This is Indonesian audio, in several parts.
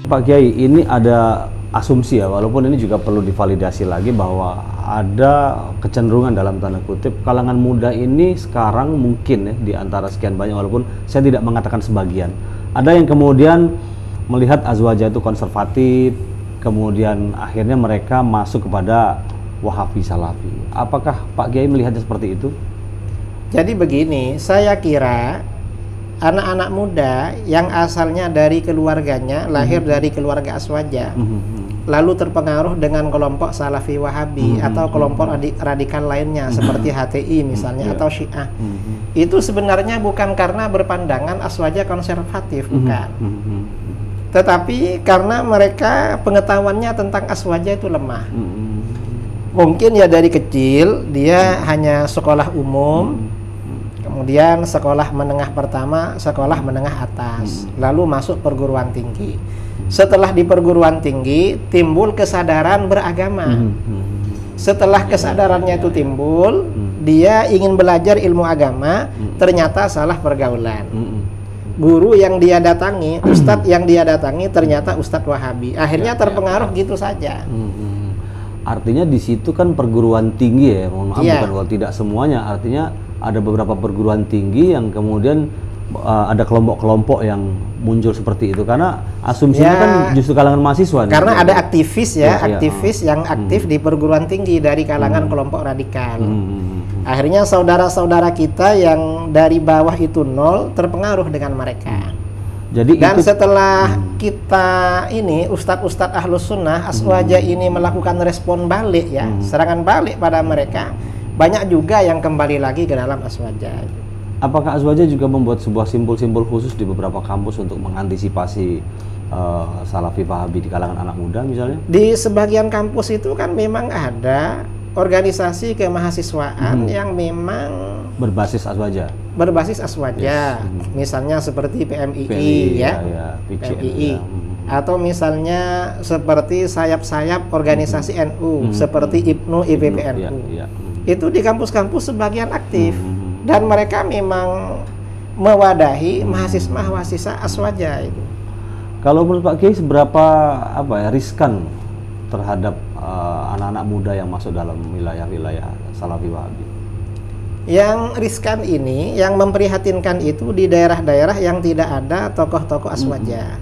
Pak Kiai, ini ada asumsi ya, walaupun ini juga perlu divalidasi lagi bahwa ada kecenderungan dalam tanda kutip kalangan muda ini sekarang mungkin ya di antara sekian banyak, walaupun saya tidak mengatakan sebagian, ada yang kemudian melihat azwajah itu konservatif, kemudian akhirnya mereka masuk kepada Wahabi Salafi. Apakah Pak Kiai melihatnya seperti itu? Jadi begini, saya kira anak-anak muda yang asalnya dari keluarganya lahir dari keluarga azwajah, lalu terpengaruh dengan kelompok Salafi Wahabi atau kelompok radikal lainnya seperti HTI misalnya atau Syiah, itu sebenarnya bukan karena berpandangan azwajah konservatif, bukan, tetapi karena mereka pengetahuannya tentang azwajah itu lemah. Mungkin ya dari kecil dia hanya sekolah umum, kemudian sekolah menengah pertama, sekolah menengah atas, lalu masuk perguruan tinggi. Setelah di perguruan tinggi timbul kesadaran beragama. Setelah kesadarannya itu timbul, dia ingin belajar ilmu agama, ternyata salah pergaulan. Guru yang dia datangi, ustadz yang dia datangi ternyata ustadz Wahabi. Akhirnya terpengaruh gitu saja. Artinya di situ kan perguruan tinggi ya, mohon maaf, bukan kalau tidak semuanya. Artinya ada beberapa perguruan tinggi yang kemudian ada kelompok-kelompok yang muncul seperti itu, karena asumsinya kan justru kalangan mahasiswa. Karena ada aktivis ya, aktivis yang aktif di perguruan tinggi dari kalangan kelompok radikal. Akhirnya saudara-saudara kita yang dari bawah itu nol terpengaruh dengan mereka. Jadi dan setelah kita ini ustadz-ustadz ahlus sunnah azwajah ini melakukan respon balik ya, serangan balik pada mereka, banyak juga yang kembali lagi ke dalam azwajah. Apakah azwajah juga membuat sebuah simbol-simbol khusus di beberapa kampus untuk mengantisipasi Salafi Wahabi di kalangan anak muda misalnya? Di sebagian kampus itu kan memang ada organisasi kemahasiswaan yang memang berbasis azwajah. Berbasis azwajah, misalnya seperti PMII ya, PMII, atau misalnya seperti sayap-sayap organisasi NU, seperti IPNU, IPPNU. Itu di kampus-kampus sebagian aktif, dan mereka memang mewadahi mahasiswa-mahasiswa azwajah itu. Kalau menurut Pak Kiai, seberapa riskan terhadap anak-anak muda yang masuk dalam wilayah-wilayah Salafi Wahabi? Yang riskan ini, yang memprihatinkan itu di daerah-daerah yang tidak ada tokoh-tokoh azwajah.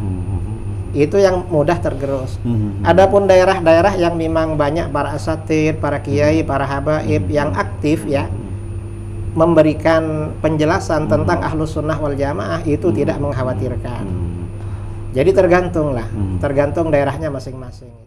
Itu yang mudah tergerus. Adapun daerah-daerah yang memang banyak para asatidz, para kiai, para habaib yang aktif ya, memberikan penjelasan tentang ahlus sunnah wal jamaah, itu tidak mengkhawatirkan. Jadi tergantung lah, tergantung daerahnya masing-masing.